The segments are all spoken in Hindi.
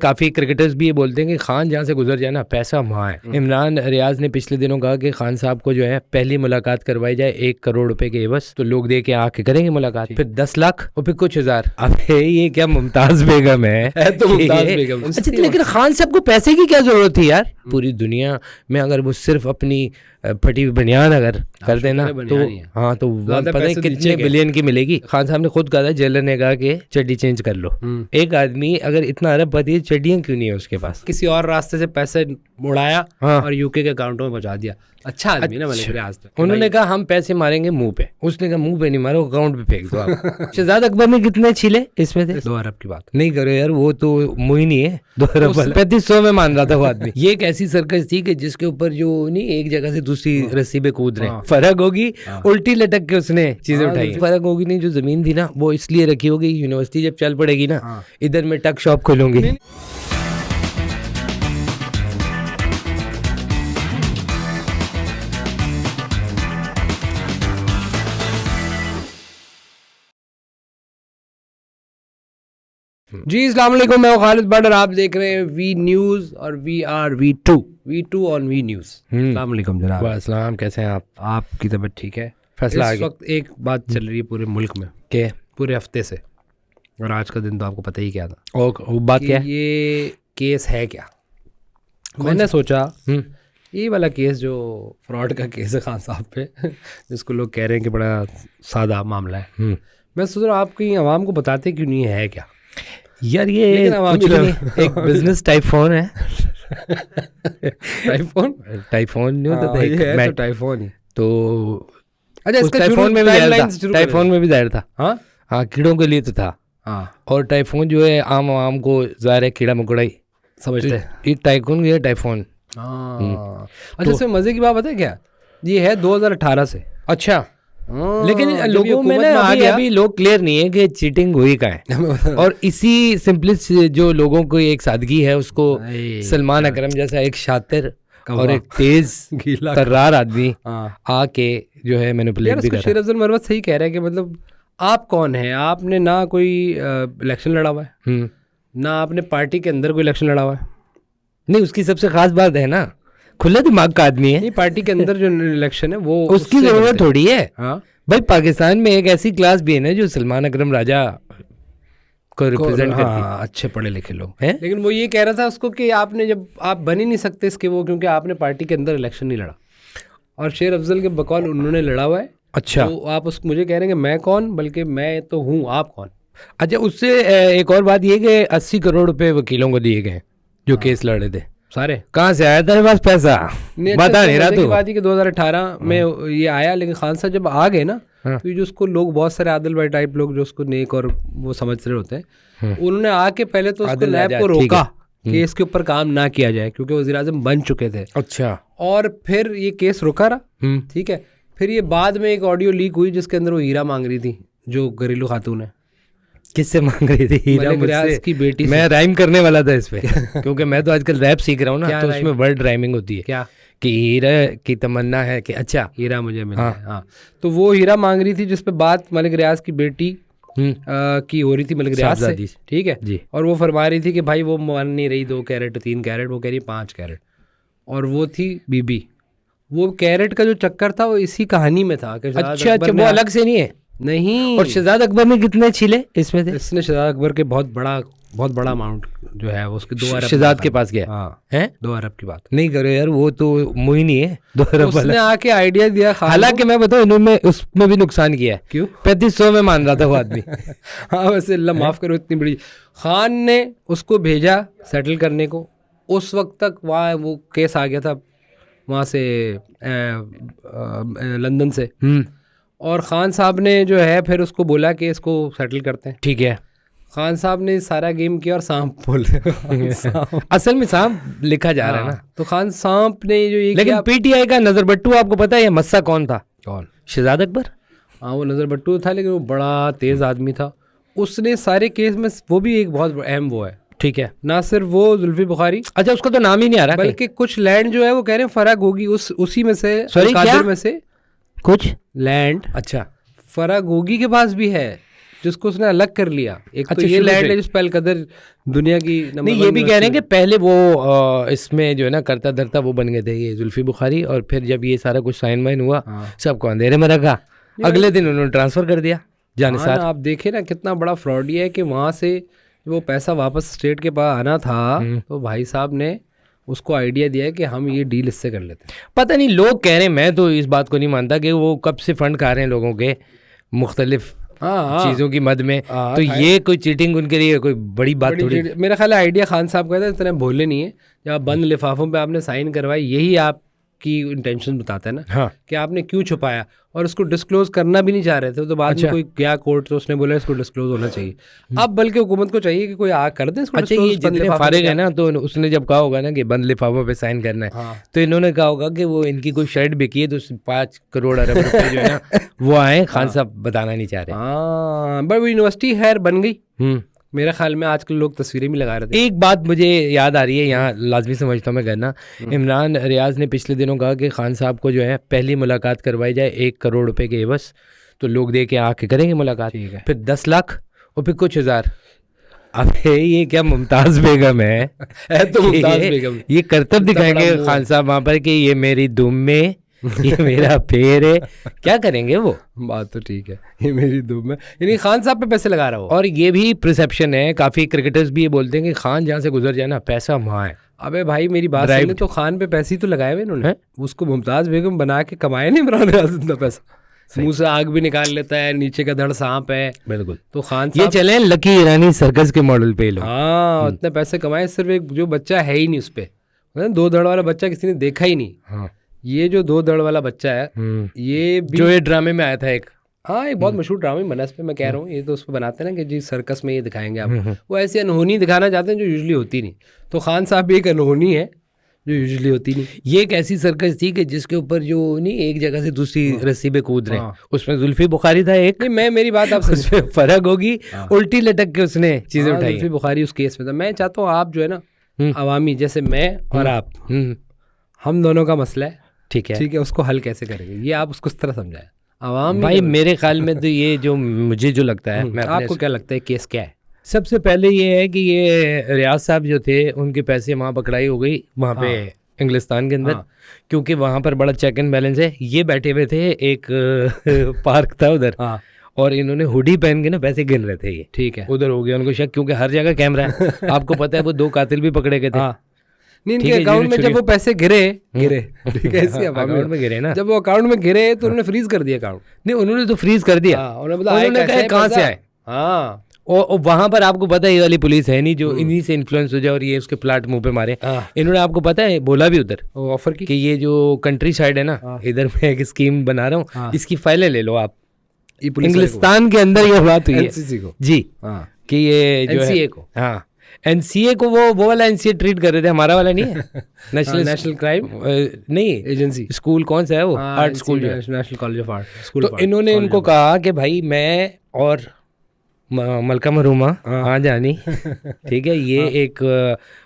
काफी क्रिकेटर्स भी ये बोलते हैं कि खान जहाँ से गुजर जाए ना पैसा वहाँ है। इमरान रियाज ने पिछले दिनों कहा कि खान साहब को जो है पहली मुलाकात करवाई जाए 1 करोड़ रुपए के एवज, तो लोग दे के आके करेंगे मुलाकात, फिर 10 लाख और फिर कुछ हजार। अब ये क्या मुमताज बेगम है तो मुमताज बेगम। अच्छा, लेकिन खान साहब को पैसे की क्या जरूरत थी यार? पूरी दुनिया में अगर वो सिर्फ अपनी फटी हुई बनियान अगर कर देना तो हाँ, तो पता है कितने बिलियन की मिलेगी। खान साहब ने खुद कहा था, जेलर ने कहा कि चड्डी चेंज कर लो। एक आदमी अगर इतना अरबपति है, चड्डियां क्यों नहीं है उसके पास? किसी और रास्ते से पैसे उड़ाया और यूके के अकाउंटों में पहुंचा दिया। अच्छा आदमी ना मलिक रियाज। उन्होंने कहा हम पैसे मारेंगे मुंह पे, उसने कहा मुंह पे नहीं मारो, अकाउंट पे फेंक दो आप। शहजाद अकबर ने कितने छिले इसमें थे? 2 अरब की बात नहीं करो यार, वो तो मोहिनी है। 2 अरब 3500 में मान रहा था वो आदमी। ये एक ऐसी सर्कस थी कि जिसके ऊपर जो नहीं एक जगह से दूसरी रस्सी पे कूद रहे। फर्क होगी उल्टी लटक के उसने चीजें उठाई। फर्क होगी नहीं, जो जमीन थी ना वो इसलिए रखी होगी, यूनिवर्सिटी जब चल पड़ेगी ना इधर में टक शॉप खोलूंगी। जी अस्सलाम वालेकुम, मैं खालिद बट और आप देख रहे हैं वी न्यूज़ और वी आर वी2 ऑन वी न्यूज़। अस्सलाम वालेकुम जनाब। अस्सलाम, कैसे हैं आप? आपकी तबीयत ठीक है? फैसला इस वक्त एक बात चल रही है पूरे मुल्क में के पूरे हफ्ते से, और आज का दिन तो आपको पता ही क्या था। और बात क्या है? ये केस है क्या? मैंने सोचा ये वाला केस जो फ्रॉड का केस है खान साहब पे जिसको लोग कह रहे हैं कि बड़ा सादा मामला है, मैं सोच रहा हूँ आपकी आवाम को बताते क्यों नहीं है क्या यार? ये एक बिजनेस टाइप फोन है। टाइफोन नहीं होता था, तो टाइफोन ही तो। अच्छा, इसका टाइफोन में भी दायर था। हाँ, कीड़ों के लिए तो था। और टाइफोन जो है आम को ज़ाहिर है कीड़ा मकोड़ा ही समझते हैं। ये टाइकून ये टाइफोन। अच्छा, इसमें मजे की बात पता है क्या? ये है 2018 से। अच्छा, लेकिन लोगों में ना अभी लोग क्लियर नहीं है कि चीटिंग हुई का है। और इसी सिंपलिस्ट जो लोगों को एक सादगी है, उसको सलमान अकरम जैसा एक शातिर और एक तेज तर्रार आदमी आके जो है मैनिपुलेट भी कर रहा है। शेर अफजल मरवत सही कह रहा है कि मतलब आप कौन है? आपने ना कोई इलेक्शन लड़ा हुआ है, ना आपने पार्टी के अंदर कोई इलेक्शन लड़ा हुआ है। नहीं, उसकी सबसे खास बात है ना, खुले दिमाग का आदमी है। नहीं, पार्टी के अंदर जो इलेक्शन है वो उसकी जरूरत थोड़ी है। भाई पाकिस्तान में एक ऐसी क्लास भी है ना जो सलमान अकरम राजा को रिप्रेजेंट करती है। अच्छे पढ़े लिखे लोग हैं। लेकिन वो ये कह रहा था उसको कि आपने जब आप बन ही नहीं सकते इसके वो, क्योंकि आपने पार्टी के अंदर इलेक्शन नहीं लड़ा, और शेर अफजल के बकौल उन्होंने लड़ा हुआ है। अच्छा, तो आप उसको मुझे कह रहे हैं कि मैं कौन, बल्कि मैं तो हूँ, आप कौन? अच्छा, उससे एक और बात ये कि 80 करोड़ रुपए वकीलों को दिए गए जो केस लड़े थे। सारे कहाँ से आया तेरे पास पैसा? बता नहीं रहा तू। बात ही कि 2018 में ये आया, लेकिन खान साहब जब आ गए ना तो ये जो उसको लोग बहुत सारे आदिल भाई टाइप लोग जो उसको नेक और वो समझ रहे होते हैं, उन्होंने आके पहले तो उसको लैब को रोका कि इसके ऊपर काम ना किया जाए, क्योंकि वज़ीर-ए-आज़म बन चुके थे। अच्छा, और फिर ये केस रुका रहा, ठीक है। फिर ये बाद में एक ऑडियो लीक हुई जिसके अंदर वो हीरा मांग रही थी, जो घरेलू खातून है। किससे मांग रही थी? हीरा मुझसे, की बेटी। मैं राइम करने वाला था इस पे क्योंकि मैं तो आजकल रैप सीख रहा हूँ ना, तो उसमें वर्ड राइमिंग होती है। क्या कि हीरा की तमन्ना है कि अच्छा हीरा मुझे मिला। हाँ, तो वो हीरा मांग रही थी, जिस पे बात मलिक रियाज की बेटी की हो रही थी, मलिक रियाज से, ठीक है जी। और वो फरमा रही थी कि भाई वो मान नहीं रही 2 कैरेट 3 कैरेट, वो कह रही 5 कैरेट, और वो थी बीबी। वो कैरेट का जो चक्कर था वो इसी कहानी में था। अच्छा, वो अलग से नहीं है? नहीं। और शहजाद अकबर ने कितने छिले इसमें थे? इसने शहजाद अकबर के बहुत बड़ा अमाउंट जो है वो उसके 2 अरब शहजाद के पास गया। हाँ, 2 अरब की बात नहीं करो यार, वो तो मोहिनी है। 2 अरब उसने आके आइडिया दिया। हालांकि मैं बताऊं, इन्होंने उसमें भी नुकसान किया है। क्यों? 3500 में मान रहा था वो आदमी। हाँ, वैसे अल्लाह माफ करो, इतनी बड़ी। खान ने उसको भेजा सेटल करने को। उस वक्त तक वहाँ वो केस आ गया था वहाँ से लंदन से, और खान साहब ने जो है फिर उसको बोला कि इसको सेटल करते हैं। ठीक है, खान साहब ने सारा गेम किया और सांप बोल असल में सांप लिखा जा रहा है ना, तो खान सांप ने जो ये, लेकिन पीटीआई का नजर बट्टू आपको पता है ये मस्सा कौन था? कौन? शहजाद अकबर। हाँ, वो नजर बट्टू था, लेकिन वो बड़ा तेज आदमी था। उसने सारे केस में वो भी एक बहुत अहम वो है, ठीक है। ना सिर्फ वो जुल्फी बुखारी, अच्छा उसका तो नाम ही नहीं आ रहा, बल्कि कुछ लैंड जो है वो कह रहे हैं फराग होगी उसी में से, क्या में से कुछ लैंड। अच्छा, फराग होगी के पास भी है। जिसको उसने अलग कर लिया। एक तो अच्छा, ये शुरू लैंड से। है जिस पे अलकदर दुनिया की नंबर नहीं, 1 ये भी कह रहे हैं कि यूनिवर्सिटी पहले वो इसमें जो है ना करता धरता वो बन गए थे ये जुल्फी बुखारी, और फिर जब ये सारा कुछ साइन वाइन हुआ हाँ। सबको अंधेरे में रखा, अगले दिन उन्होंने ट्रांसफर कर दिया है। हाँ जानिसार। ना, आप देखे ना कितना बड़ा फ्रॉड ये है कि वहाँ से वो पैसा वापस स्टेट के पास आना था, तो भाई साहब ने उसको आइडिया दिया है कि हम ये डील इससे कर लेते हैं। पता नहीं, लोग कह रहे हैं, मैं तो इस बात को नहीं मानता कि वो कब से फंड खा रहे हैं लोगों के मुख्तलिफ हाँ चीज़ों की मद में, हाँ, तो ये कोई चीटिंग उनके लिए कोई बड़ी बात थोड़ी। मेरा ख्याल है आइडिया खान साहब का था, इतने भोले नहीं है। जब आप बंद लिफाफों पे आपने साइन करवाई, यही आपकी इंटेंशन बताता है ना हाँ, कि आपने क्यों छुपाया, और उसको डिस्क्लोज करना भी नहीं चाह रहे थे। तो बाद में कोई गया कोर्ट, तो उसने बोला इसको डिस्क्लोज होना चाहिए। अब बल्कि हुकूमत को चाहिए कि कोई आ कर दे इसको अच्छा, disclose ये बंद जितने लिफाफे फारिग में। है ना, तो उसने जब कहा होगा ना कि बंद लिफाफों पे साइन करना है, हाँ। तो इन्होंने कहा होगा कि वो इनकी कोई शर्ट बिकी है तो 5 करोड़ अरब रुपए जो है ना वो आए, खान साहब बताना नहीं चाह रहे। हाँ, बट वो यूनिवर्सिटी खैर बन गई। हम्म। मेरा ख्याल में आजकल लोग तस्वीरें भी लगा रहे थे। एक बात मुझे याद आ रही है, यहाँ लाजमी समझता हूँ मैं करना, इमरान रियाज ने पिछले दिनों कहा कि खान साहब को जो है पहली मुलाकात करवाई जाए 1 करोड़ रुपए के एवज, तो लोग दे के आके करेंगे मुलाकात, ठीक है। फिर 10 लाख और फिर कुछ हज़ार। अबे ये क्या मुमताज बेगम है तो मुमताज बेगम ये करतब दिखाएंगे बड़ा खान साहब वहाँ पर कि ये मेरी दुम में ये मेरा पैर है, क्या करेंगे वो? बात तो ठीक है, ये मेरी दुम है, यानी खान साहब पे पैसे लगा रहा हो। और ये भी परसेप्शन है, काफ़ी क्रिकेटर्स भी ये बोलते हैं कि खान जहाँ से गुजर जाए ना पैसा वहाँ है। अबे भाई मेरी बात Bribed। सुन, तो खान पे पैसे ही तो लगाए हुए इन्होंने, हैं? उसको मुमताज बेगम बना के कमाए नहीं इमरान रियाज इतना पैसा। मुंह से आग भी निकाल लेता है, नीचे का धड़ सांप है। बिल्कुल। तो खान ये साहब चले लकी ईरानी सर्कस के मॉडल पे ये लोग। हाँ इतने पैसे कमाए, सिर्फ एक जो बच्चा है ही नहीं उस पे, 2 धड़ वाला बच्चा किसी ने देखा ही नहीं। हाँ। ये जो 2 धड़ वाला बच्चा है, ये भी जो ये ड्रामे में आया था एक, हाँ एक बहुत मशहूर ड्रामा बना इस पे, मैं कह रहा हूँ। ये तो उस पर बनाते हैं ना कि जी सर्कस में ये दिखाएंगे आप, वो ऐसी अनहोनी दिखाना चाहते हैं जो यूजुअली होती नहीं। तो खान साहब भी एक अनहोनी है जो यूजुअली होती नहीं। ये एक ऐसी सर्कस थी कि जिसके ऊपर जो नहीं एक जगह से दूसरी रस्सी पे कूद रहे हैं, उसमें जुल्फी बुखारी था एक, नहीं, मैं मेरी बात आप समझ, उसमें फर्क होगी, उल्टी लटक के उसने चीजें उठाई जुल्फी बुखारी उस केस में था। मैं चाहता हूँ आप जो है ना अवामी, जैसे मैं और आप, हम दोनों का मसला है, ठीक है, ठीक है, उसको हल कैसे करेंगे ये आप उसको इस तरह समझाएं। आवाम भाई मेरे ख्याल में तो ये जो मुझे जो लगता है, मैं आपको क्या लगता है केस क्या है? सबसे पहले ये है कि ये रियाज साहब जो थे उनके पैसे वहाँ पकड़ाई हो गई वहाँ पे इंग्लिस्तान के अंदर, क्योंकि वहाँ पर बड़ा चेक एंड बैलेंस है। ये बैठे हुए थे एक पार्क था उधर, और इन्होंने हुडी पहन के ना पैसे गिन रहे थे ये, ठीक है, उधर हो गया उनको शक, क्योंकि हर जगह कैमरा है। आपको पता है वो 2 कातिल भी पकड़े गए थे। नहीं, इनके अकाउंट में जब वो पैसे गिरे ठीक है, इसी अकाउंट में गिरे ना, जब वो अकाउंट में गिरे तो उन्होंने फ्रीज कर दिया अकाउंट। नहीं, उन्होंने तो फ्रीज कर दिया, उन्होंने कहा कहाँ से आए। हाँ, और वहां पर आपको पता है ये वाली पुलिस है नहीं जो इन्हीं से इन्फ्लुएंस हो जाए और ये उसके प्लाट मुंह पे मारे। इन्होंने आपको पता है बोला भी उधर ऑफर की कि ये जो कंट्री साइड है ना, इधर मैं एक स्कीम बना रहा हूँ, इसकी फाइलें ले लो आप। इंग्लिस्तान के अंदर ये बात हुई है जी, कि ये जो है हाँ एनसीए को वो वाला एनसीए ट्रीट कर रहे थे, हमारा वाला नहीं है नेशनल क्राइम नहीं एजेंसी, स्कूल कौन सा है वो, art school, national college of art school. तो इन्होंने इनको कहा कि भाई मैं और मलका मरूमा हाँ जानी ठीक है, ये एक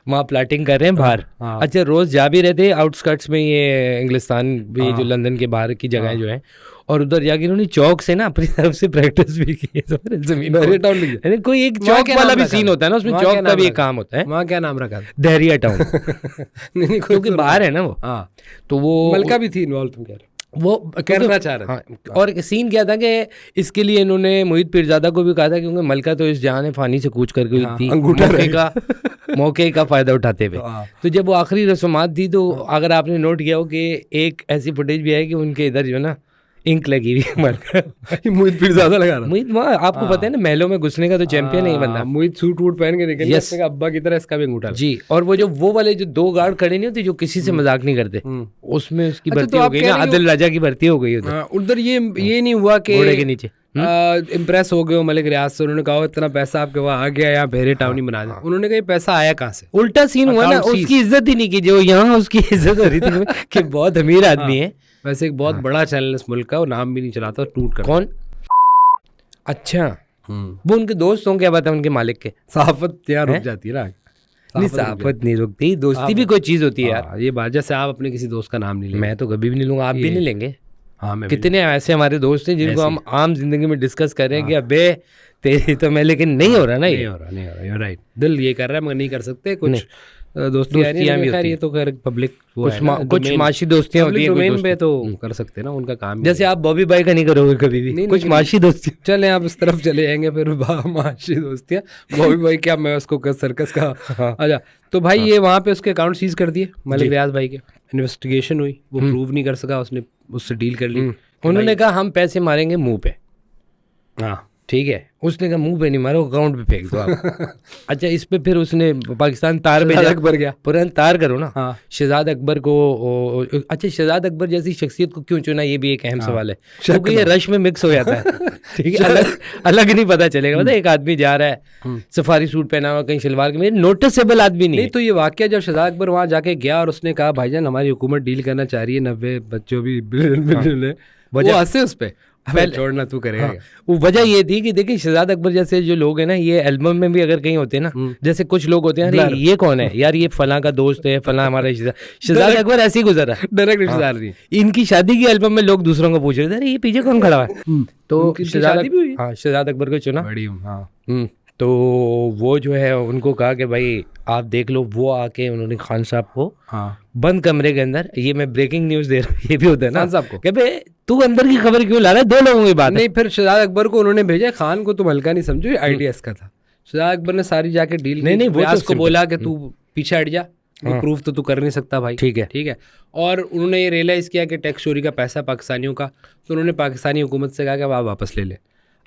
वहाँ प्लाटिंग कर रहे हैं बाहर। अच्छा, रोज जा भी रहते आउटस्कर्ट्स में, ये इंग्लिस्तान भी जो लंदन के बाहर की जगह जो है, और उधर जाके उन्होंने चौक से ना अपनी तरफ से प्रैक्टिस भी की है जमीन। कोई एक चौक वाला भी सीन होता है ना, उसमें चौक का भी एक काम होता है। वहाँ क्या नाम रखा? दहरिया टाउन क्योंकि बाहर है ना वो, तो वो मलका भी थी इन्वॉल्व, तुम कह रहे वो करना चाह रहे थे। और सीन क्या था कि इसके लिए इन्होंने मोहित पीरजादा को भी कहा था, क्योंकि मलका तो इस जहान फानी से कूच करके हुई थी, मौके का फायदा उठाते हुए। तो जब वो आखिरी रस्मात थी, तो अगर आपने नोट किया हो कि एक ऐसी फुटेज भी है कि उनके इधर जो ना इंक लगी हुई है, मोहित पीरजादा लगा रहा। मोहित वहाँ आपको पता है ना महलों में घुसने का तो चैंपियन है ये बंदा। मोहित सूट वूट पहन के निकल गया अब्बा की तरह, इसका भी अंगूठा जी। और वो वाले जो 2 गार्ड खड़े नहीं होते जो किसी से मजाक नहीं करते, उसमें उसकी भर्ती हो गई ना, आदिल राजा की भर्ती हो गई उधर। ये नहीं हुआ कि घोड़े के नीचे इम्प्रेस हो गए मलिक रियाज से, उन्होंने कहा इतना पैसा आपके वहाँ आ गया, यहाँ भेरे टाउनी बना दिया। उन्होंने कहा ये पैसा आया कहाँ से? उल्टा सीन हुआ ना, उसकी इज्जत ही नहीं की जो यहाँ उसकी इज्जत हो रही थी कि बहुत अमीर आदमी है। वैसे एक बहुत बड़ा चैनल इस मुल्क का, वो नाम भी नहीं चलाता, टूट कर। कौन? अच्छा, वो उनके दोस्त हों, क्या बात है उनके मालिक के? सहाफत यार रुक जाती है ना, नहीं सहाफत नहीं रुकती, दोस्ती भी कोई चीज होती है यार। ये बात, जैसे आप अपने किसी दोस्त का नाम नहीं लेंगे, मैं तो कभी भी नहीं लूंगा, आप भी नहीं लेंगे। हाँ मैं कितने ऐसे हमारे दोस्त हैं जिनको हम आम जिंदगी में डिस्कस कर रहे हैं कि अबे तेरी तो मैं, लेकिन नहीं हो रहा ना, नहीं हो रहा राइट। दिल ये कर रहा है मगर नहीं कर सकते। कुछ दोस्तियां भी होती है, तो खैर पब्लिक कुछ माशी दोस्तियां होती हैं डोमेन पे तो कर सकते हैं ना, उनका काम। जैसे आप बॉबी भाई का नहीं करोगे कभी भी, कुछ माशी दोस्ती। चले आप इस तरफ चले जाएंगे फिर माशी दोस्तियां। बॉबी भाई क्या, मैं उसको सर्कस का। अच्छा तो भाई ये वहाँ पे उसके अकाउंट सीज कर दिए मलिक रियाज भाई के। इन्वेस्टिगेशन हुई, वो प्रूव नहीं कर सका, उसने उससे डील कर ली। उन्होंने कहा हम पैसे मारेंगे मुंह पे। हाँ ठीक है, उसने कहा मुंह पे नहीं मारो, अकाउंट पे फेंक दो आप। अच्छा, इस पे फिर उसने पाकिस्तान तार भेजा। अकबर गया, पुरान तार करो ना। हाँ। शहजाद अकबर को अच्छा, शहजाद अकबर जैसी शख्सियत को क्यों चुना, ये भी एक अहम सवाल है, क्योंकि ये रश में मिक्स हो जाता है। ठीक है, अलग नहीं पता चलेगा। मतलब एक आदमी जा रहा है सफारी सूट पहना हुआ, कहीं शलवार के, नोटिसेबल आदमी नहीं। तो ये वाकया जब शहजाद अकबर वहाँ जाके गया और उसने कहा भाईजान हमारी हुकूमत डील करना चाह रही है 90 बच्चों भी बिलियन, वो हंसे उस पे, छोड़ना तू करेगा। वो वजह ये थी कि देखिए शहजाद अकबर जैसे जो लोग हैं ना, ये एल्बम में भी अगर कहीं होते हैं ना, जैसे कुछ लोग होते हैं, अरे ये कौन है यार, ये फलां का दोस्त है, फलां हमारा शहजाद अकबर ऐसे ही गुजरा, डायरेक्ट रिश्तेदार नहीं। इनकी शादी की एल्बम में लोग दूसरों को पूछ रहे थे, अरे ये पीछे कौन खड़ा है। तो शहजाद अकबर को चुना। तो वो जो है उनको कहा कि भाई आप देख लो। वो आके उन्होंने खान साहब को बंद कमरे के अंदर, ये मैं ब्रेकिंग न्यूज दे रहा हूँ, ये भी होता है ना खान साहब को, कि भाई तू अंदर की खबर क्यों ला रहा है, 2 लोगों की बात नहीं। फिर शहजाद अकबर को उन्होंने भेजा, खान को तुम हल्का नहीं समझो, ITS का था। शहजाद अकबर ने सारी जाके डील नहीं व्यास को बोला कि तू पीछे हट जा, प्रूफ तो तू कर नहीं सकता भाई। ठीक है। और उन्होंने ये रियलाइज किया कि टैक्स चोरी का पैसा पाकिस्तानियों का, तो उन्होंने पाकिस्तानी हुकूमत से कहा कि आप वापस ले ले।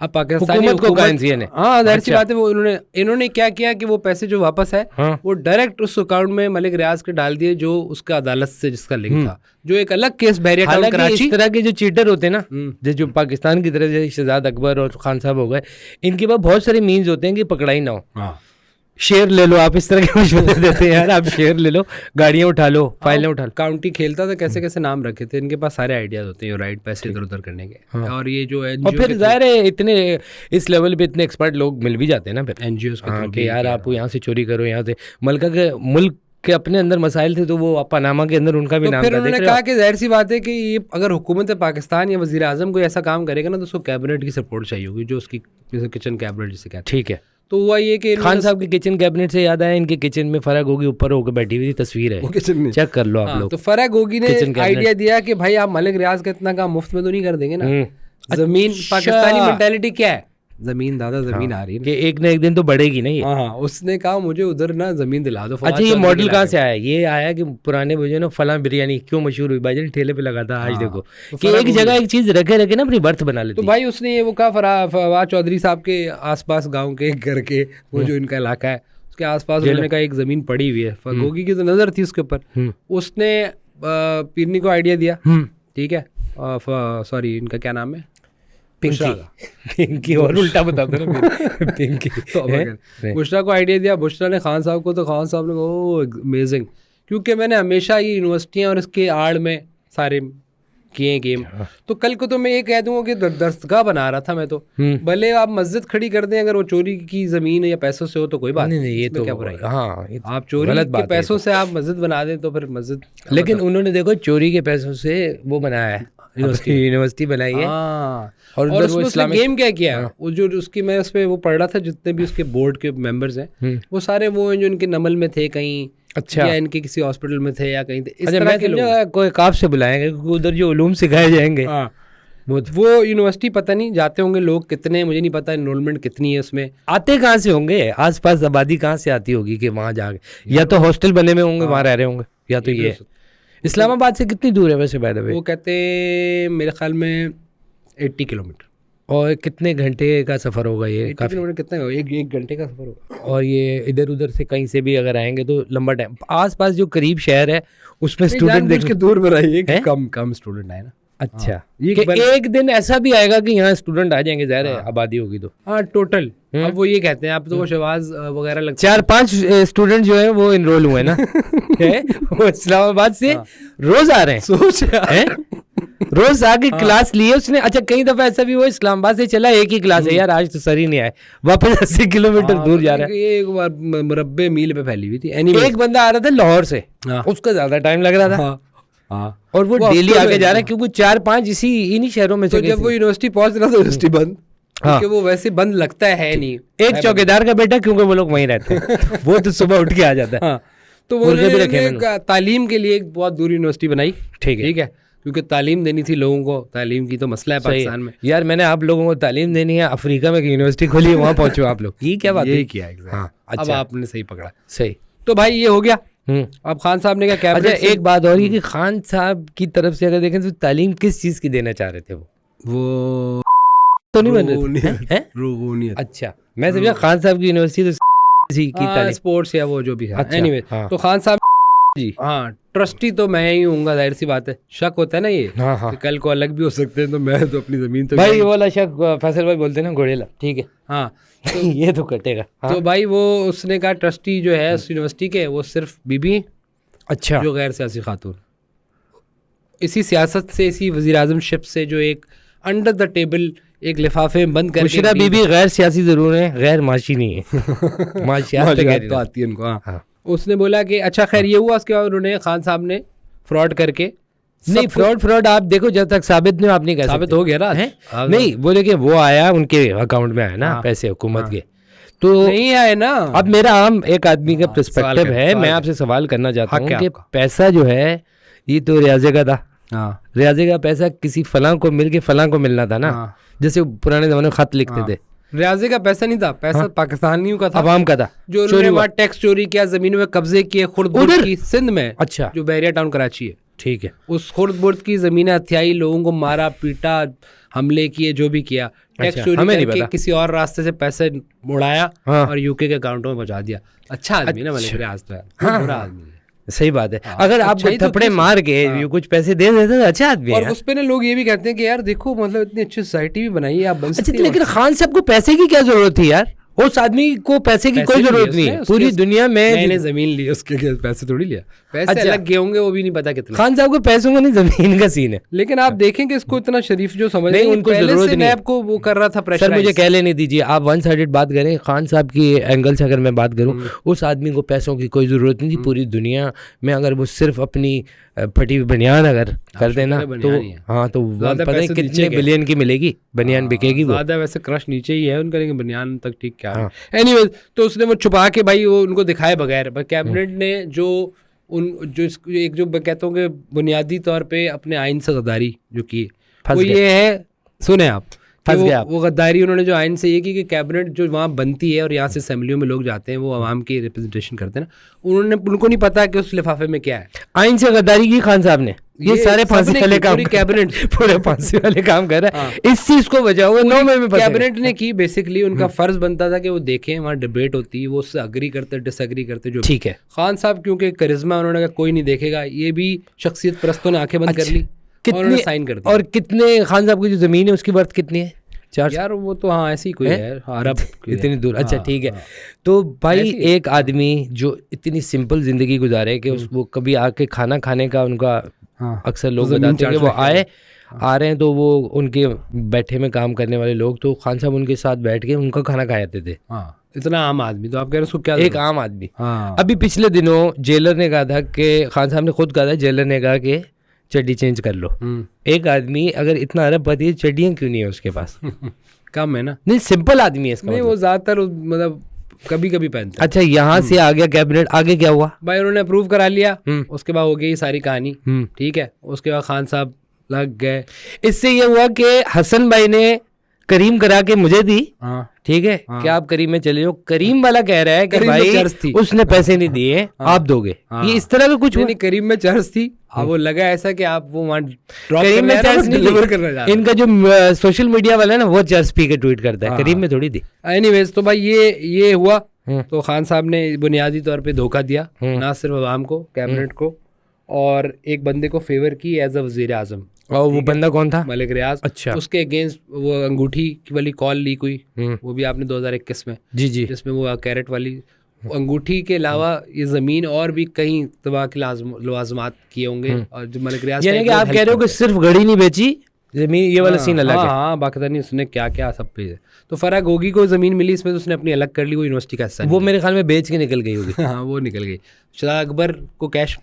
अब पाकिस्तानी हुकूमत को हाँ जाहिर सी बात है, वो इन्होंने क्या किया कि वो पैसे जो वापस है वो डायरेक्ट उस अकाउंट में मलिक रियाज के डाल दिए, जो उसका अदालत से जिसका लिंक था, जो एक अलग केस बहरिया टाउन कराची। इस तरह के जो चीटर होते हैं ना, जो पाकिस्तान की तरफ जैसे शहजाद अकबर और खान साहब हो गए, इनके पास बहुत सारे मीन्स होते हैं कि पकड़ाई ना हो। शेयर ले लो आप, इस तरह के मशवरे देते हैं यार, आप शेयर ले लो, गाड़ियां उठा लो, फाइलें उठा लो। काउंटी खेलता था, कैसे कैसे नाम रखे थे, इनके पास सारे आइडियाज होते हैं राइट, पैसे इधर उधर करने के। और ये जो और फिर जाहिर है इतने इस लेवल पे इतने एक्सपर्ट लोग मिल भी जाते हैं ना फिर NGOs के यार आप यहाँ से चोरी करो, यहाँ से मुल्क के अपने अंदर मसाइल थे, तो वो पनामा के अंदर उनका भी नाम था। फिर उन्होंने कहा कि जाहिर सी बात है कि ये अगर हुकूमत पाकिस्तान या वजीर आजम कोई ऐसा काम करेगा ना, तो उसको कैबिनेट की सपोर्ट चाहिए होगी, जो उसकी किचन कैबिनेट जिसे कहते हैं। ठीक है। तो हुआ ये कि खान साहब के किचन कैबिनेट से याद आया, इनके किचन में फराग होगी ऊपर होकर बैठी हुई तस्वीर है, किचन में चेक कर लो आप लोग। तो फराग होगी ने आइडिया दिया कि भाई आप मलिक रियाज का इतना काम मुफ्त में तो नहीं कर देंगे ना। जमीन पाकिस्तानी मेंटालिटी क्या है, जमीन दादा जमीन आ रही है कि एक ना एक दिन तो बढ़ेगी नहीं। हाँ, उसने कहा मुझे उधर ना जमीन दिला दो। अच्छा, ये मॉडल कहाँ से आया? ये आया कि पुराने भोजन ना फलां बिरयानी क्यों मशहूर हुई भाईजान, ठेले पे लगा था। आज देखो कि एक जगह एक चीज रखे ना अपनी बर्थ बना लेती। तो भाई उसने ये वो कहा फवाद चौधरी साहब के आसपास गाँव के घर के वो जो इनका इलाका है उसके आसपास उन्होंने कहा एक जमीन पड़ी हुई है, गोगी की तो नजर थी उसके ऊपर। उसने पीरनी को आइडिया दिया, ठीक है, सॉरी इनका क्या नाम है, पिंकी और उल्टा बता दो ना पिंकी। तो बुशरा को आइडिया दिया, बुशरा ने खान साहब को, तो खान साहब ने ओह अमेजिंग, क्योंकि मैंने हमेशा ये यूनिवर्सिटियाँ और इसके आड़ में सारे किए गेम। तो कल को तो मैं ये कह दूंगा कि दरगाह बना रहा था मैं, तो भले आप मस्जिद खड़ी कर दें, अगर वो चोरी की जमीन या पैसों से हो तो कोई बात नहीं, ये तो क्या बुराई। हाँ, आप चोरी के पैसों से आप मस्जिद बना दें तो फिर मस्जिद। लेकिन उन्होंने देखो चोरी के पैसों से वो बनाया है, यूनिवर्सिटी बनाई है। और उसमें उसने गेम क्या किया, वो जो उसकी मैं उस पर वो पढ़ रहा था, जितने भी उसके बोर्ड के मेंबर्स हैं वो सारे वो हैं जो इनके नमल में थे कहीं, अच्छा, या इनके किसी हॉस्पिटल में थे या कहीं थे, इस तरह के लोग कोई काफ से बुलाएंगे, उधर जो उलूम सिखाए जाएंगे। वो यूनिवर्सिटी पता नहीं जाते होंगे लोग कितने, मुझे नहीं पता एनरोलमेंट कितनी है उसमें, आते कहाँ से होंगे, आसपास आबादी कहाँ से आती होगी कि वहाँ जाके, या तो हॉस्टल बने हुए होंगे वहाँ रह रहे होंगे, या तो ये। इस्लामाबाद से कितनी दूर है वैसे बाय द वे? वो कहते मेरे ख्याल में 80 किलोमीटर। और कितने घंटे का सफ़र होगा ये? काफ़ी कितना होगा, एक घंटे का सफ़र होगा। और ये इधर उधर से कहीं से भी अगर आएंगे तो लंबा टाइम। आसपास जो करीब शहर है उसमें स्टूडेंट देख के दूर में रहिए, कम स्टूडेंट आए ना। अच्छा, एक दिन ऐसा भी आएगा कि यहाँ स्टूडेंट आ जाएंगे, ज़ाहिर है आबादी होगी तो। हाँ टोटल, अब वो ये कहते हैं आप तो वो शहबाज वगैरह लगता 4-5 स्टूडेंट जो है वो इनरोल हुए ना वो इस्लामाबाद से रोज आ रहे हैं, सोच है रोज आके क्लास लिए उसने। अच्छा, कई दफा ऐसा भी हुआ इस्लामाबाद से चला, एक ही क्लास है यार, आज तो सर ही नहीं आए, वापस 80 किलोमीटर दूर जा रहा है। ये एक बार मुरब्बे मील पे फैली हुई थी। एक बंदा आ रहा था लाहौर से, उसका ज्यादा टाइम लग रहा था, हाँ, और वो वो डेली हफ्ते आगे में- जा रहा है क्योंकि 4-5 इन्हीं शहरों में तो से जब वो यूनिवर्सिटी पहुंच रहा था यूनिवर्सिटी बंद, हाँ। क्योंकि वो वैसे बंद लगता है नहीं, एक चौकीदार का बेटा, क्योंकि वो लोग वहीं रहते हैं वो तो सुबह उठ के आ जाता है। हाँ, तो वो मुर्गे भी रखे उन्होंने मैंने। एक तालीम के लिए एक बहुत दूर यूनिवर्सिटी बनाई। ठीक है। ठीक है, क्योंकि तालीम देनी थी लोगों को, तालीम की तो मसला है सही पाकिस्तान है। में। यार मैंने आप लोगों को तालीम देनी है, अफ्रीका में एक यूनिवर्सिटी खोली है, वहाँ पहुंचो आप लोग, ये क्या बात यही है? किया exactly। हाँ, अब अच्छा आपने सही पकड़ा। सही। तो भाई ये हो गया। हम्म। अब खान साहब ने क्या अच्छा कैबिनेट से एक बात और ही कि खान साहब की तरफ से अगर देखें तो तालीम किस चीज की देना चाह रहे थे वो तो नहीं बन रहे थे? हैं? रूबूनियत, अच्छा मैं समझा खान साहब की यूनिवर्सिटी तो की तालीम। स्पोर्ट्स या वो जो भी है। अच्छा, एनीवे, हाँ। तो खान साहब जी। हाँ, ट्रस्टी तो मैं ही हूँगा, जाहिर सी बात है। शक होता है ना ये, हाँ हाँ कि कल को अलग भी हो सकते हैं, तो मैं तो अपनी जमीन तो भाई वो वाला शक फैसल भाई बोलते हैं ना, घोड़ेला, ठीक है। हाँ। ये तो कटेगा। हाँ। तो भाई वो उसने कहा ट्रस्टी जो है उस यूनिवर्सिटी के, वो सिर्फ बीबी अच्छा जो गैर सियासी खातून। इसी सियासत से, इसी वजीर आजम शिप से जो एक अंडर द टेबल एक लिफाफे में बंद करके मुशीरा बीबी गैर सियासी जरूर है, गैर माशी नहीं है। माशियात तो माशियात गैर तो आती है उनको। हाँ। हाँ। उसने बोला कि अच्छा खैर ये हुआ, उसके बाद उन्होंने खान साहब ने फ्रॉड करके नहीं, फ्रॉड आप देखो, जब तक साबित नहीं आप नहीं कह सकते। साबित हो गया ना हैं? हाँ। नहीं बोले कि वो आया उनके अकाउंट में आया ना हाँ। पैसे हुकूमत के, तो नहीं आए ना। अब मेरा आम एक आदमी का सवाल पर्सपेक्टिव कर, है, सवाल मैं कर। आपसे सवाल करना चाहता हक हूँ है कि आपका। पैसा जो है ये तो रियाजे का था, हाँ रियाजे का पैसा किसी फलां को मिल के फलां को मिलना था ना, हाँ। जैसे पुराने जमाने में खत लिखते थे, रियाजे का पैसा नहीं था, पैसा पाकिस्तानियों का था, अवाम का था, जो उन्होंने वहाँ टैक्स चोरी किया, जमीनों में कब्जे किए, खुर्द उधर? की सिंध में, अच्छा जो बहरिया टाउन कराची है, ठीक है। उस खुर्द की जमीनें हथियाई, लोगों को मारा पीटा, हमले किए, जो भी किया, टैक्स अच्छा, चोरी हमें नहीं करके पता। किसी और रास्ते से पैसे उड़ाया हाँ। और यूके के अकाउंटों में पहुंचा दिया। अच्छा आदमी ना मलिक रियाज तो है, हाँ, बुरा हाँ। आदमी है। सही बात है, हाँ, अगर आप अच्छाई तो थप्पड़े किस- मार के हाँ। ये कुछ पैसे दे देते तो अच्छा आदमी है और यार। उस पे ना लोग ये भी कहते हैं कि यार देखो, मतलब इतनी अच्छी सोसाइटी भी बनाई है, आप बन अच्छा सकते लेकिन खान साहब को पैसे की क्या जरूरत थी यार? उस आदमी को पैसे की पैसे कोई भी जरूरत लिए नहीं है उसने, पूरी उसके- दुनिया में। मैंने जमीन ली, उसके पैसे थोड़ी लिया, पैसे अच्छा। अलग गए होंगे, वो भी नहीं पता कितने। खान साहब को पैसों का नहीं, जमीन का सीन है। लेकिन आप देखें कि इसको इतना शरीफ जो समझ नहीं, रहे हैं, उनको पहले जरूरत से नहीं है। नैब को वो कर रहा था सर प्रेशर। मुझे कह लेने दीजिए, आप वन साइडेड बात करें, खान साहब की एंगल से अगर मैं बात करूं, उस आदमी को पैसों की कोई जरूरत नहीं थी पूरी दुनिया में। अगर वो सिर्फ अपनी फटी हुई बनियान अगर कर देना तो बनियान ही है। हाँ, तो ज़्यादा पता है पैसे नीचे कितने के। बिलियन की मिलेगी बनियान, बिकेगी वो। ज्यादा वैसे क्रश नीचे ही है उनका, लेकिन बनियान तक ठीक क्या हाँ। है। एनीवेज, तो उसने वो छुपा के भाई वो उनको दिखाए बगैर, कैबिनेट ने जो एक जो मैं कहता हूँ कि बुनियादी तौर पे अपने आइन से गद्दारी जो की, फंस वो गए। ये है, सुने आप, कि फंस गए आप। वो गद्दारी उन्होंने जो आइन से ये की कि कैबिनेट जो वहाँ बनती है और यहाँ से असेंबलियों में लोग जाते हैं, वो आवाम की रिप्रेजेंटेशन करते हैं ना, उनको नहीं पता कि उस लिफाफे में क्या है। आइन से गद्दारी की खान साहब ने, ये सारे फांसी सबने वाले की, काम पूरी कैबिनेट पूरे फांसी वाले काम कर रहा है। इस चीज को बचाओ, वो 9 में भी कैबिनेट ने की। बेसिकली उनका फर्ज बनता था कि वो देखें, वहाँ डिबेट होती है, वो उससे अग्री करते डिसएग्री करते, जो ठीक है। खान साहब क्योंकि करिश्मा, उन्होंने कहा कोई नहीं देखेगा, ये भी शख्सियत परस्तों ने आंखें बंद कर ली और उन्होंने साइन कर दिया। और कितने खान साहब की जो जमीन है उसकी वर्थ कितनी है? 4 यार वो तो हाँ ऐसी कोई है, अरब की है। इतनी दूर। अच्छा हाँ, ठीक है। हाँ। तो भाई ऐसी है। एक आदमी जो इतनी सिंपल जिंदगी गुजारे कि वो कभी आके खाना खाने का उनका हाँ। अक्सर लोग जमीन बताते हैं कि चार्ज वो रखे आ रहे हैं, तो वो उनके बैठे में काम करने वाले लोग, तो खान साहब उनके साथ बैठ के उनका खाना खा जाते थे। हाँ, इतना आम आदमी, तो आप कह रहे हैं उसको क्या एक जरूरत? आम आदमी। हाँ। अभी पिछले दिनों जेलर ने कहा था कि खान साहब ने खुद कहा था, जेलर ने कहा कि चड्डी चेंज कर लो। एक आदमी अगर इतना अरबपति है, चड्डियाँ क्यों नहीं है उसके पास? कम है ना। नहीं, सिंपल आदमी है इसका नहीं, मतलब। वो ज्यादातर मतलब कभी कभी पहनते हैं। अच्छा, यहाँ से आ गया कैबिनेट, आगे क्या हुआ? भाई उन्होंने अप्रूव करा लिया, उसके बाद हो गई सारी कहानी। हम्म। ठीक है, उसके बाद खान साहब लग गए। इससे ये हुआ कि हसन भाई ने करीम करा के मुझे दी, हाँ ठीक है, क्या आप करीम में चले जाओ। करीम वाला कह रहा है कि करीम में भाई चर्च थी। उसने पैसे नहीं दिए, आप दोगे। ये इस तरह का कुछ नहीं हुआ? नहीं, करीम में चर्च थी। अब वो लगा ऐसा कि आप वो वहाँ ड्रॉप करीम में चर्च नहीं डिलीवर थी। करना चाह रहे इनका जो सोशल मीडिया वाला है ना, वो चर्च पी के ट्वीट करता है, करीम में थोड़ी थी। एनीवेज, तो भाई ये हुआ। तो खान साहब ने बुनियादी तौर पे धोखा दिया, ना सिर्फ अवाम को, कैबिनेट को, और एक बंदे को फेवर की एज अ वजीर आजम। और वो बंदा कौन था? मलिक रियाज। अच्छा। उसके अगेंस्ट वो अंगूठी वाली कॉल लीक हुई, वो भी आपने 2021 में, जी जी। जिसमें वो कैरेट वाली अंगूठी के अलावा ये जमीन और भी कई तबाह के लवाजमात किए होंगे। और जो मलिक रियाज यानी कि आप कह रहे हो कि सिर्फ घड़ी नहीं बेची, जमीन, ये वाला सीन अलग है। हाँ, बाकायदा नहीं, उसने क्या क्या सब पे है। तो फराग होगी को जमीन मिली, इसमें तो उसने अपनी अलग कर ली, वो यूनिवर्सिटी का हिस्सा वो मेरे ख्याल में बेच के निकल गई होगी। हाँ, वो निकल गई। शाह अकबर को कैश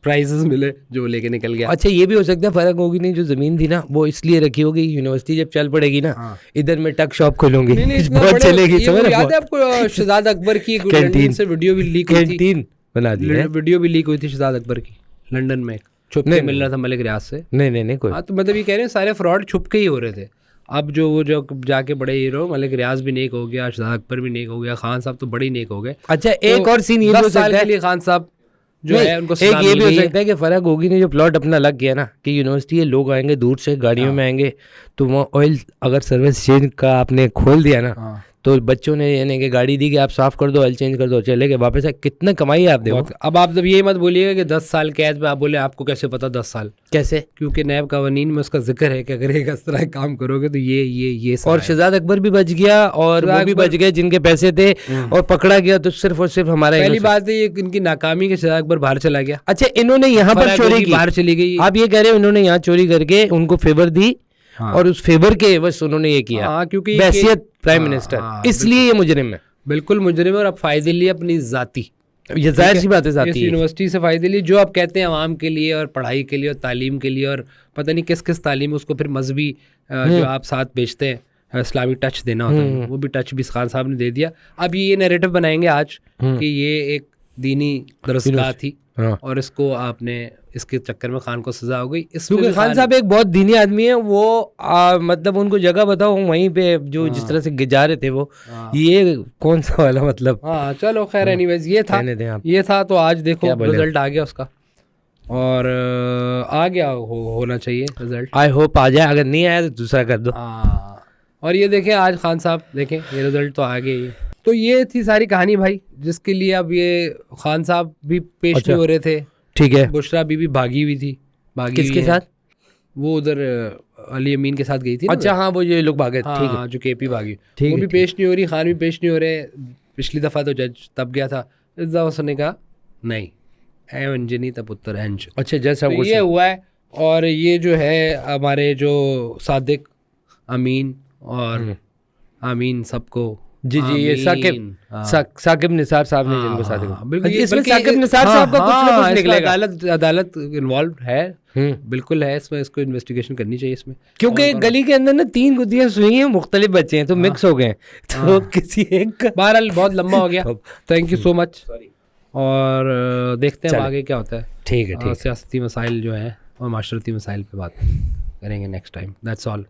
प्राइजेस मिले जो लेके निकल गया। अच्छा ये भी हो सकता है फर्क होगी नहीं, जो जमीन थी ना वो इसलिए रखी होगी, यूनिवर्सिटी जब चल पड़ेगी ना इधर में टक शॉप खोलूंगी, बहुत चलेगी। याद है आपको शहजाद अकबर की लंदन से वीडियो भी लीक हुई थी, कैंटीन बना दी है, वीडियो भी लीक हुई थी शहजाद अकबर की, लंदन में छुप के मिल रहा था मलिक रियाज से। नहीं कोई। हाँ तो मतलब ये कह रहे हैं सारे फ्रॉड छुप के ही हो रहे थे। अब जो वो जो जाके बड़े हीरो मलिक रियाज भी नेक हो गया, शहजाद अकबर भी नेक हो गया, खान साहब तो बड़े ही नेक हो गए। अच्छा एक और सीन ये भी हो सकता है खान साहब जो है उनको एक ये भी हो सकता है कि फर्क होगी नहीं, जो प्लॉट अपना लग गया ना कि यूनिवर्सिटी है, लोग आएंगे दूर से गाड़ियों में आएंगे, तो वो ऑयल अगर सर्विस चेंज का आपने खोल दिया ना तो बच्चों ने यानी कि गाड़ी दी कि आप साफ कर दो, ऑयल चेंज कर दो, चले गए वापस। कितना कमाई है आप देखो। अब आप जब ये मत बोलिएगा कि 10 साल कैद में, आप बोले आपको कैसे पता 10 साल कैसे, क्योंकि नैब कवानीन में उसका जिक्र है कि अगर एक इस तरह काम करोगे तो ये और शहजाद अकबर भी बच गया और वो भी बच गए जिनके पैसे थे, और पकड़ा गया तो सिर्फ और सिर्फ हमारा। पहली बात है ये इनकी नाकामी के शहजाद अकबर बाहर चला गया। अच्छा इन्होंने यहाँ पर चोरी की, बाहर चली गई। आप ये कह रहे हो इन्होंने यहाँ चोरी करके उनको फेवर दी और उस फेवर के बस उन्होंने ये किया, क्योंकि हैसियत प्राइम मिनिस्टर, इसलिए ये मुजरिम है। बिल्कुल मुजरिम है, और अब फायदे लिए अपनी जाती, ये जाहिर सी बात है जाती है। यूनिवर्सिटी से फायदे लिए जो आप कहते हैं आवाम के लिए और पढ़ाई के लिए और तालीम के लिए, और पता नहीं किस किस तालीम, उसको फिर मजहबी जो आप साथ बेचते हैं इस्लामिक टच देना होता है, वो भी टच भी खान साहब ने दे दिया। अब ये नैरेटिव बनाएंगे आज कि ये एक दीनी दरसगाह थी और इसको आपने इसके चक्कर में खान को सजा हो गई। क्योंकि खान साहब एक बहुत दीनी आदमी है, वो मतलब उनको जगह बताओ वहीं पे जो जिस तरह से जा रहे थे वो, ये कौन सा वाला मतलब। हाँ चलो खैर एनीवेज ये था तो आज देखो रिजल्ट आ गया उसका, और आ गया होना चाहिए रिजल्ट। आई होप आ जाए, अगर नहीं आया तो दूसरा कर दो। और ये देखें आज खान साहब देखें ये रिजल्ट तो आ गया। तो ये थी सारी कहानी भाई, जिसके लिए अब ये खान साहब भी पेश नहीं हो रहे थे। ठीक है, बुशरा बीबी भागी हुई थी। किसके साथ? वो उधर अली अमीन के साथ गई थी। अच्छा हाँ वो ये लोग भागे। ठीक है, जो केपी भागी, वो भी पेश नहीं हो रही, खान भी पेश नहीं हो रहे। पिछली दफा तो जज तब गया था, इस दफा उसने कहा नहीं अंजनी तब उत्तर अंज। अच्छा जज साहब ये हुआ है। और ये जो है हमारे जो सादिक अमीन और आमीन सबको जी ये साकिब निसार साहब ने जिनको बिल्कुल इसमें साकिब निसार साहब का कुछ ना कुछ निकलेगा। अदालत इन्वॉल्व है, बिल्कुल है इसमें, इसको इन्वेस्टिगेशन करनी चाहिए इसमें, क्योंकि गली के अंदर ना 3 गुद्दियां सुई हैं, मुख्तलिफ बच्चे हैं तो मिक्स हो गए, तो किसी एक बहरहाल बहुत लंबा हो गया। थैंक यू सो मच, और देखते हैं आगे क्या होता है। ठीक है, सियासती मसाइल जो है और माशरती मसाइल पे बात करेंगे नेक्स्ट टाइम। That's all.